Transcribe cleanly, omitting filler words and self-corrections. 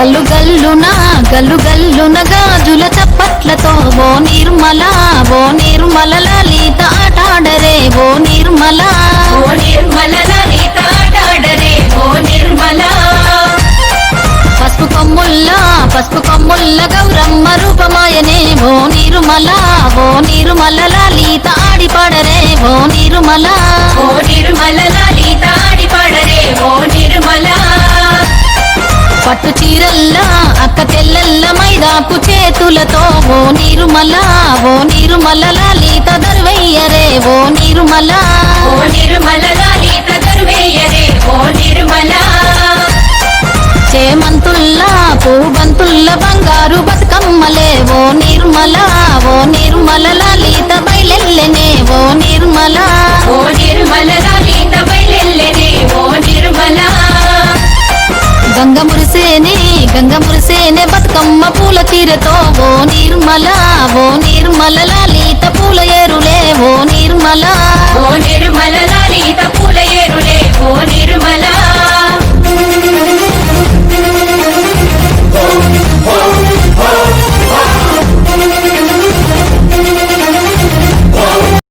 గల్లు గల్లున గల్లు గల్లున గాజుల చప్పట్లతో ఓ నిర్మల లలిత ఆటాడరే ఓ నిర్మల లలిత ఆటాడరే ఓ నిర్మల పసుపు కొమ్ముల్ల గౌరమ్మ రూపమాయనే ఓ నిర్మల లలిత ఆడిపాడరే ఓ నిర్మల లలిత ఆడిపాడరే ఓ నిర్మల పట్టు చీరల్లా అక్క తెల్లల్ల మైదాపు చేతులతో ఓ నిర్మల లలిత దర్వయ్యరే ఓ నిర్మల లలిత దర్వేయరే ఓ నిర్మల చేమంతుల్లా పూబంతుల్ల బంగారు బతుకమ్మలే ఓ నిర్మల లలిత బయలెల్లెనే ఓ నిర్మల లలిత బయలెల్లెనే ఓ నిర్మల గంగ మురిసేనే బతుకమ్మ పూల తీరతో ఓ నిర్మల లలిత